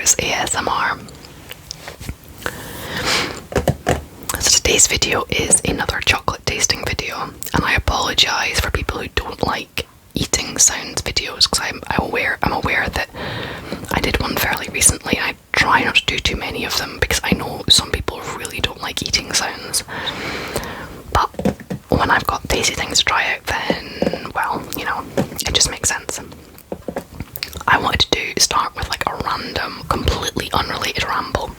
house ASMR. So today's video is another chocolate tasting video, and I apologise for people who don't like eating sounds videos, because I'm aware that I did one fairly recently. I try not to do too many of them because I know some people really don't like eating sounds, but when I've got tasty things to try out, then, well, you know, it just makes sense. I wanted to start with like a random, completely unrelated ramble,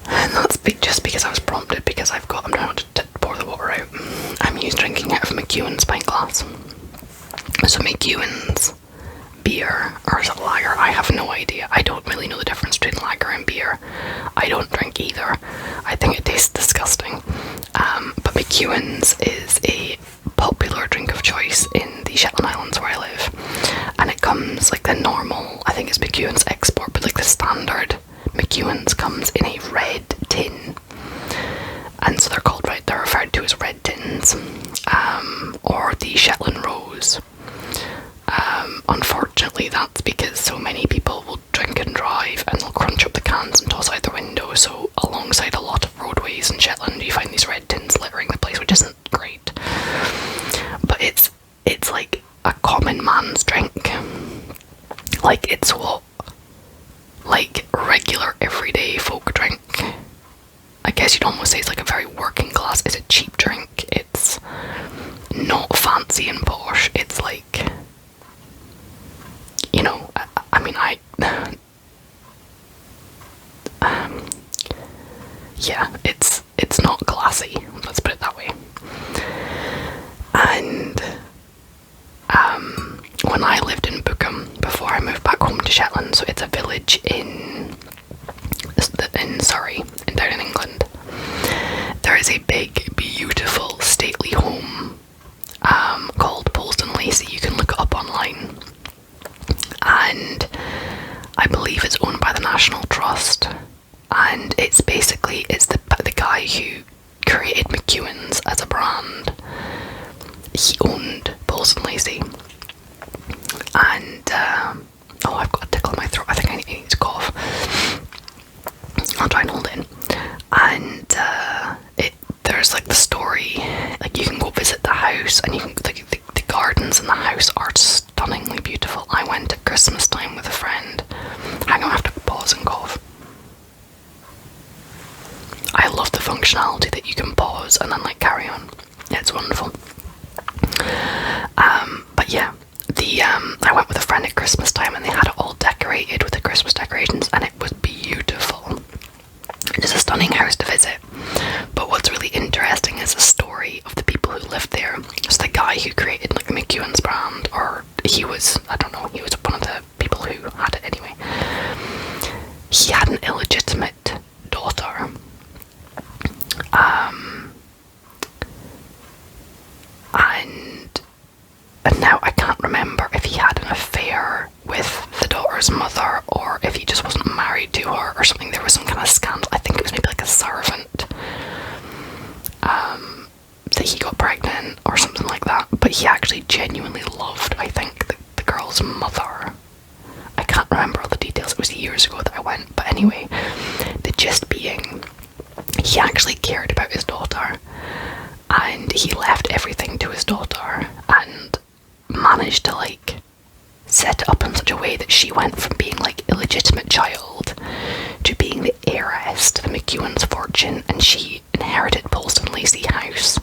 and that's just because I was prompted, because I'm trying not to pour the water out. I'm used drinking out of McEwan's pint glass. So McEwan's beer, or is it lager? I have no idea. I don't really know the difference between lager and beer. I don't drink either. I think it tastes disgusting. But McEwan's is a popular drink of choice in the Shetland Islands where I live. And it comes like the normal, I think it's McEwan's export, but like the standard McEwan's comes in a red tin. And so they're referred to as red tins, or the Shetland Rose. Unfortunately, that's because so many people will drink and drive and they'll crunch up the cans and toss out the window, so alongside a lot of roadways in Shetland you find these red tins littering the place, which isn't great. But it's like a common man's drink. Like, it's what, like, regular everyday folk drink. I guess you'd almost say it's like a very working class, it's a cheap drink, it's not fancy and posh, it's like, you know, yeah, it's not classy, let's put it that way. And when I lived in Bookham before I moved back home to Shetland, so it's a village in Surrey, down in England, there is a big, beautiful, stately home called Polesden Lacey. You can look it up online, and I believe it's owned by the National Trust, and it's the guy who created McEwan's as a brand. He owned Polesden Lacey, and oh, I've got a tickle in my throat. I think I need to cough. I'll try and hold it in. And there's like the story, like you can go visit the house, and you can, like, the gardens in the house are stunningly beautiful. I went at Christmas time with a friend. Hang on, I have to pause and cough. I love the functionality that you can pause and then like carry on. It's wonderful. But yeah, I went with a friend at Christmas time, and they had it all decorated with the Christmas decorations, and it was beautiful. It's a stunning house to visit. But what's really interesting is the story of the people who lived there. It's the guy who created like the McEwan's brand, or he was one of the people who had it anyway. He had an illegitimate daughter. And now I can't remember if he had an affair with the daughter's mother, or if he just wasn't married to her or something. There was some kind of scandal. I think it was maybe like a servant that he got pregnant or something like that. But he actually genuinely loved, I think, the girl's mother. I can't remember all the details. It was years ago that I went. But anyway, the gist being, he actually cared about his daughter, and he left everything to his daughter, and managed to like set it up in such a way that she went from being like illegitimate child to being the heiress to the McEwan's fortune, and she inherited Polesden Lacey house,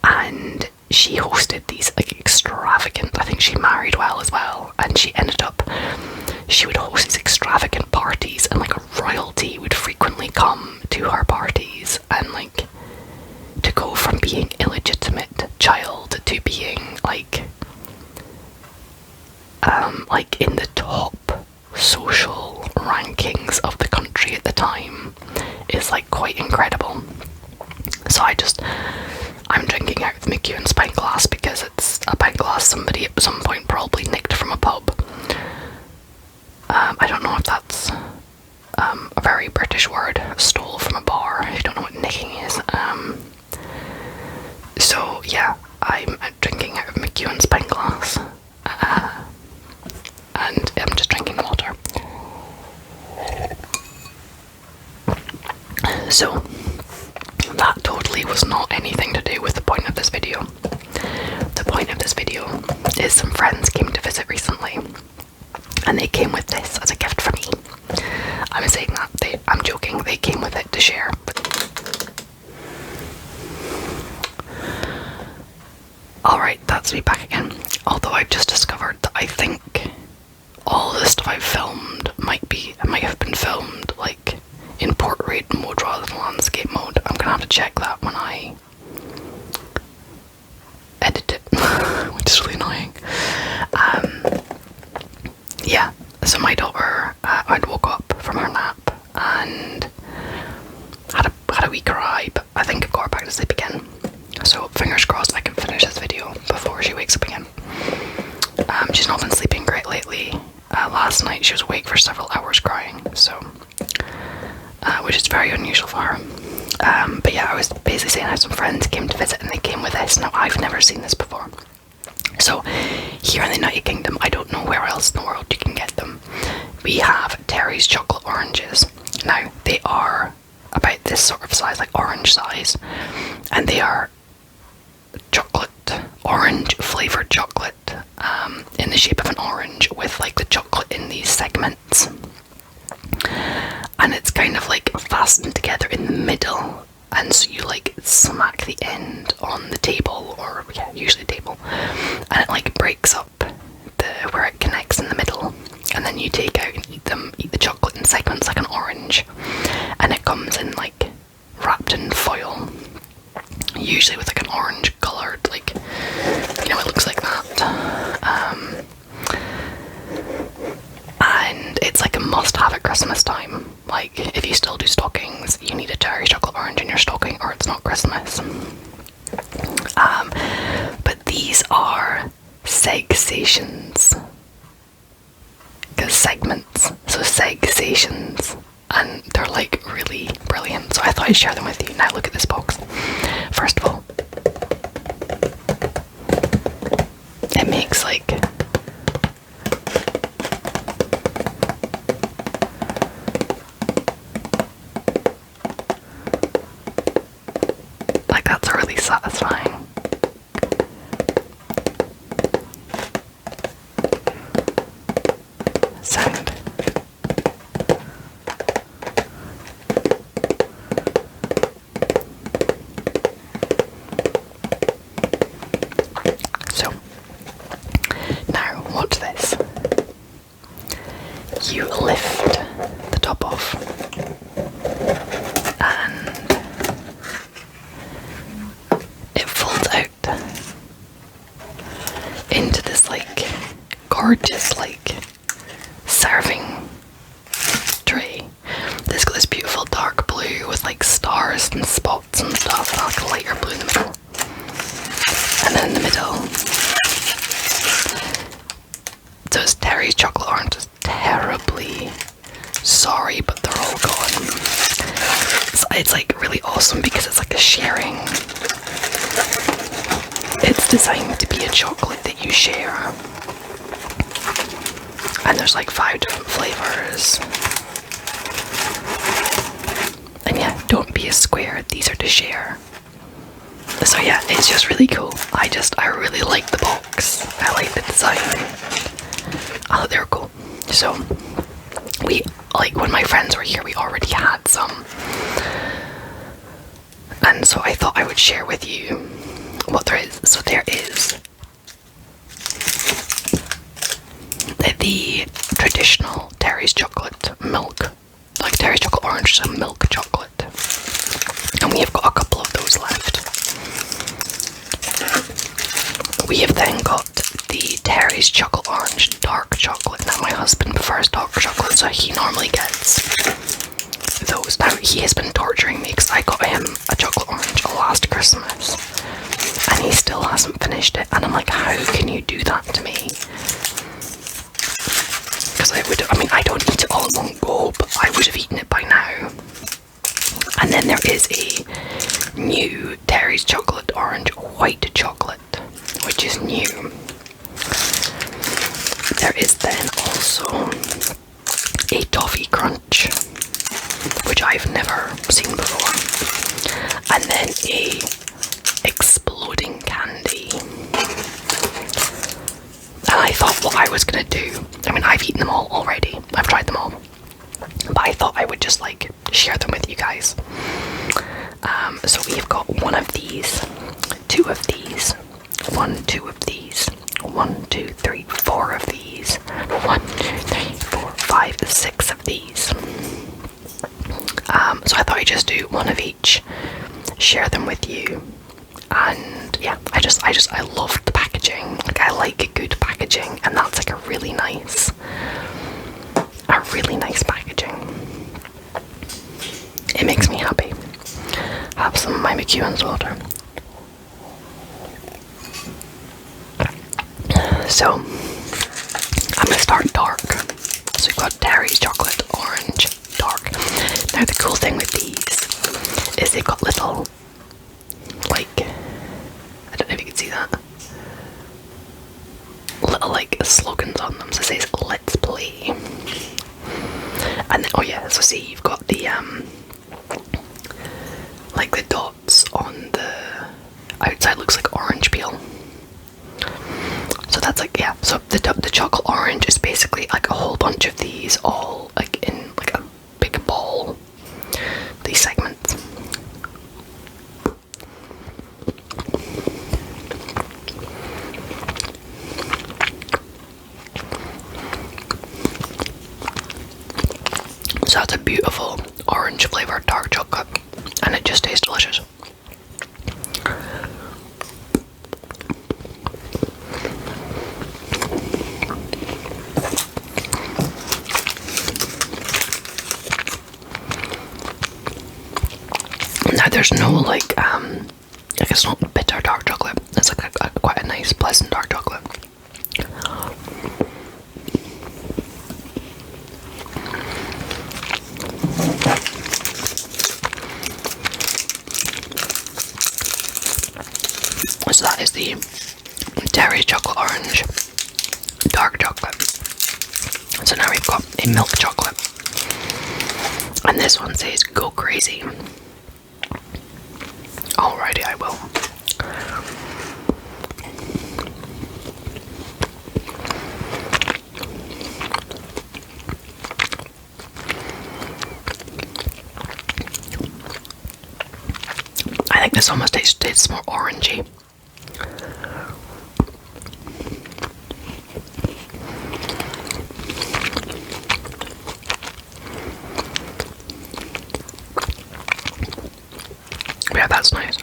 and she hosted these like extravagant, I think she married well as well, and she would host these extravagant parties, and like royalty would frequently come to her parties, and like to go from being illegitimate child to being like in the top social rankings of the country at the time is like quite incredible. So I'm drinking out of McEwan's pint glass because it's a pint glass somebody at some point probably nicked from a pub. I don't know if that's a very British word, stole from a bar. I don't know what nicking is. So yeah, I'm drinking out of McEwan's pint glass, and I'm just drinking water. this video is some friends came to visit recently, and they came with this as a gift for me. I'm saying that, I'm joking, they came with it to share. Alright, that's me back again. Although I've just discovered that I think all the stuff I've filmed might have been filmed like in portrait mode rather than landscape mode. I'm gonna have to check that when I edit it, which is really annoying. Yeah, so my daughter, I'd woke up from her nap and had a wee cry, but I think I got her back to sleep again. So fingers crossed I can finish this video before she wakes up again. She's not been sleeping great lately. Last night she was awake for several hours crying, so which is very unusual for her. But yeah, I was basically saying how some friends came to visit and they came with this. Now I've never seen this before. So here in the United Kingdom, I don't know where else in the world you can get them. We have Darry's chocolate oranges. Now they are about this sort of size, like orange size, and they are chocolate, orange flavoured chocolate, in the shape of an orange with like the chocolate in these segments, and it's kind of like fastened together in the middle, and so you like smack the end on the table, or yeah, usually table, and it like breaks up where it connects in the middle, and then you take out and eat the chocolate in segments like an orange, and it comes in like wrapped in foil, usually with like an orange coloured, like, you know, it looks like that. And it's like a must-have at Christmas time. Like, if you still do stockings, you need a Darry's chocolate orange in your stocking, or it's not Christmas. But these are Segsations. Because segments, so Segsations. And they're like really brilliant, so I thought I'd share them with you. Now look at this box. First of all, it makes like that's really satisfying. Sound. So, now watch this. You lift the top off, and it folds out into this like gorgeous like serving tray. It's got this beautiful dark blue with like stars and spots and stuff, and like a lighter blue in the middle. And then in the middle, so it's Darry's chocolate oranges. Terribly sorry, but they're all gone. So it's like really awesome because it's like a sharing. It's designed to be a chocolate that you share. And there's like 5 different flavours. And yeah, don't be a square, these are to share. So yeah, it's just really cool. I really like the box. I like the design. I thought they were cool. So we, like, when my friends were here, we already had some. And so I thought I would share with you what there is. So there is the traditional Darry's chocolate milk, like Darry's chocolate orange and milk chocolate. And we have got a couple of those left. We have then got the Darry's chocolate orange dark chocolate. Now my husband prefers dark chocolate, so he normally gets those. Now he has been torturing me because I got him a chocolate orange last Christmas and he still hasn't finished it, and I'm like, how can you do that to me? Because I don't eat it all in one go, but I would have eaten it by now. And then there is a new Darry's chocolate orange white chocolate, which is new. There is then also a Toffee Crunch, which I've never seen before, and then a exploding candy, was gonna do, I mean, I've eaten them all already. I've tried them all. But I thought I would just like share them with you guys. So we've got one of these, two of these, one, two of these, 1, 2, 3, 4 of these, 1, 2, 3, 4, 5, 6 of these. So I thought I'd just do one of each, share them with you, and yeah, I love the packaging. Like, I like good packaging, and that's like a really nice packaging. It makes me happy. Have some of my McEwen's water. So I'm gonna start dark. So we've got Darry's chocolate, orange, dark. Now the cool thing with these is they've got little, like, I don't know if you can see that, little like slogans on them. So it says "Let's play," and then, oh yeah, so see, you've got the like the dots on the outside looks like orange peel. So that's like, yeah, so the chocolate orange is basically like a whole bunch of these all like in like a big ball, these segments. So that's a beautiful orange flavoured dark chocolate, and it just tastes delicious. Now there's no like it's not bitter dark chocolate. It's like quite a nice, pleasant dark chocolate. So that is the Darry's chocolate orange dark chocolate. So now we've got a milk chocolate, and this one says "Go crazy." Alrighty, I will. I think this almost tastes more orangey. Yeah, that's nice.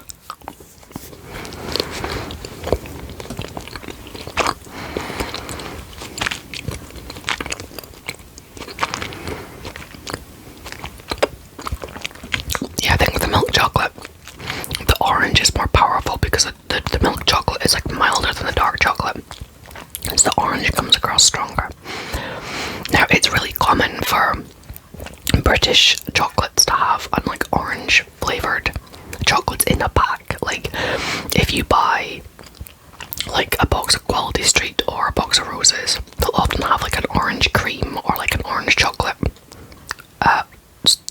Yeah, I think with the milk chocolate, the orange is more powerful because the milk chocolate is like milder than the dark chocolate. And so the orange comes across stronger. Now, it's really common for British chocolates to have like orange flavoured chocolates in a pack. Like, if you buy like a box of Quality Street or a box of Roses, they'll often have like an orange cream or like an orange chocolate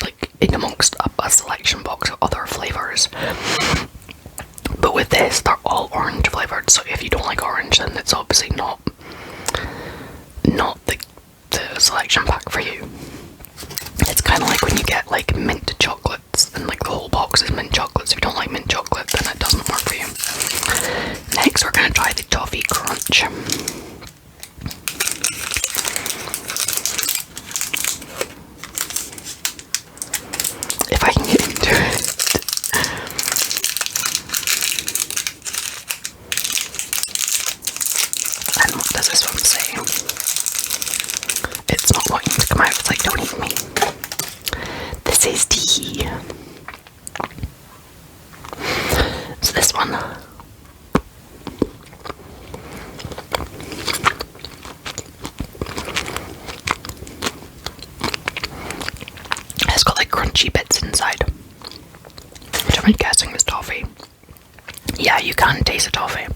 like in amongst a selection box of other flavours. But with this, they're all orange flavoured, so if you don't like orange, then it's obviously not the selection pack for you. It's kind of like when you get like mint chocolates and like the whole box is mint chocolates. If you don't like mint chocolate, then it doesn't work for you. Next, we're going to try the Toffee Crunch. If I can get into it. And what does this one say? It's not wanting to come out, it's like, don't eat me. This is tea. So this one. It's got like crunchy bits inside, which I'm guessing is toffee. Yeah, you can taste the toffee.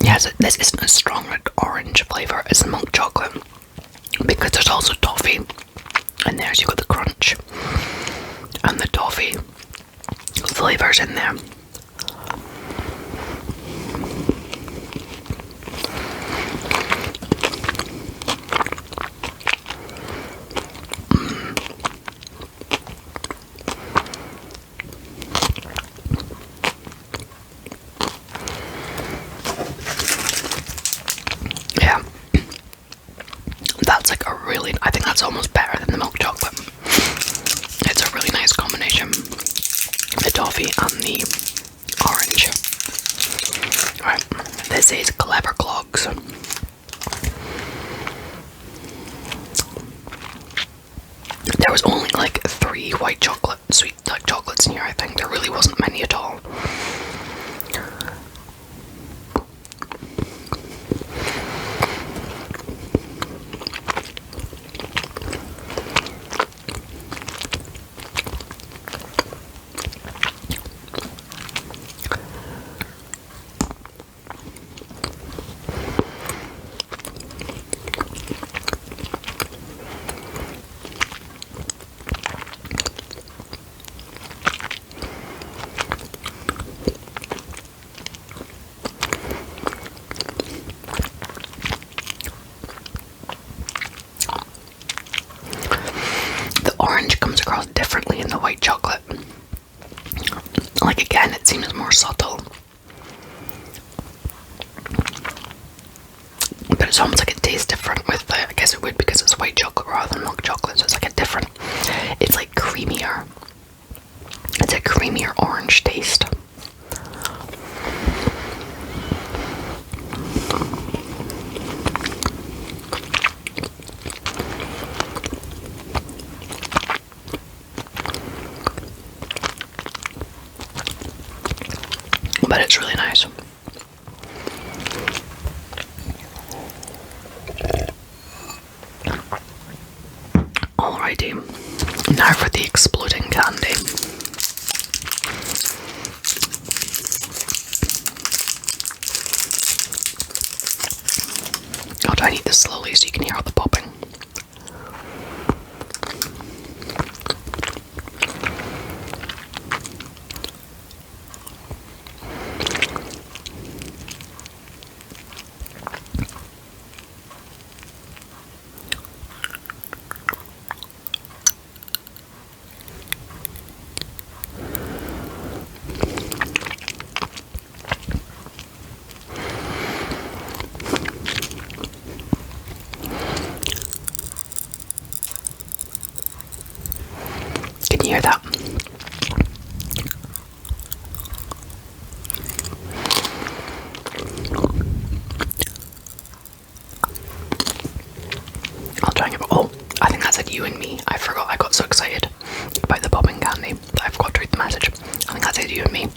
Yes, this isn't as strong an orange flavour as the milk chocolate because there's also toffee And there's, you've got the crunch and the toffee flavours in there. Yeah, that's like a really, I think that's almost better than the milk chocolate. It's a really nice combination, the toffee and the orange. Right, this is Clever Clogs. There was only like 3 white chocolate, sweet like chocolates in here, I think. There really wasn't many at all. Orange comes across differently in the white chocolate. Like, again, it seems more subtle, but it's almost like it tastes different with the, I guess it would because it's white chocolate rather than milk chocolate, so it's like a different, it's like creamier. It's a creamier orange taste. But it's really nice. Alrighty, now for the exploding candy. I'll try and eat this slowly so you can hear all the popping. Can you hear that? I'll try and give it. Oh, I think that said you and me. I forgot. I got so excited about the popping candy that I forgot to read the message. I think that said you and me.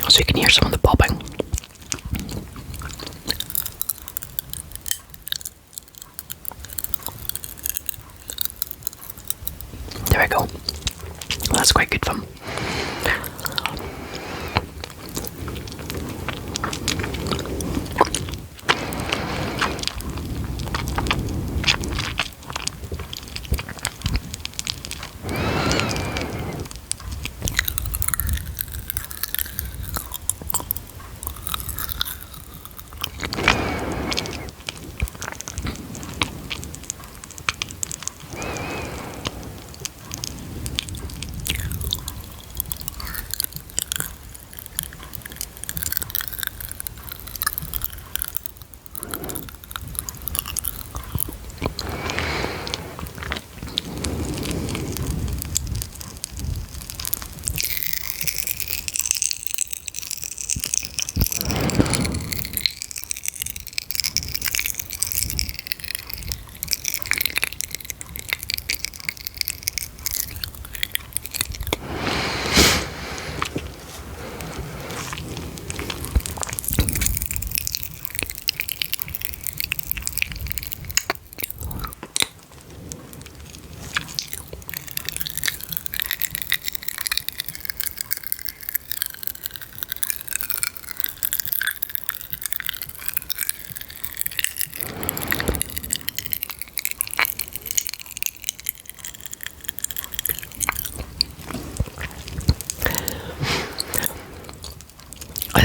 So you can hear some of the popping. There we go. Well, that's quite good fun.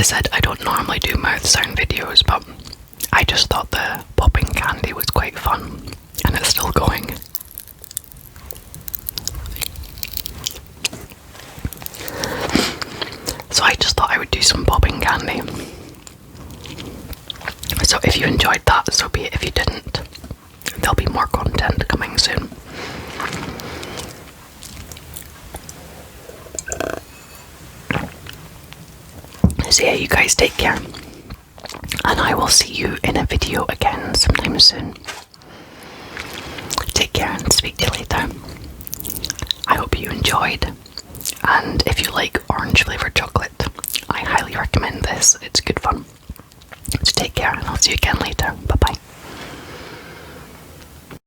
I said, I don't normally do mouth sound videos, but I just thought the popping candy was quite fun, and it's still going. So I just thought I would do some popping candy. So if you enjoyed that, so be it. If you didn't, there'll be more content coming soon. So yeah, you guys take care, and I will see you in a video again sometime soon. Take care and speak to you later. I hope you enjoyed, and if you like orange flavoured chocolate, I highly recommend this. It's good fun. So take care, and I'll see you again later. Bye bye.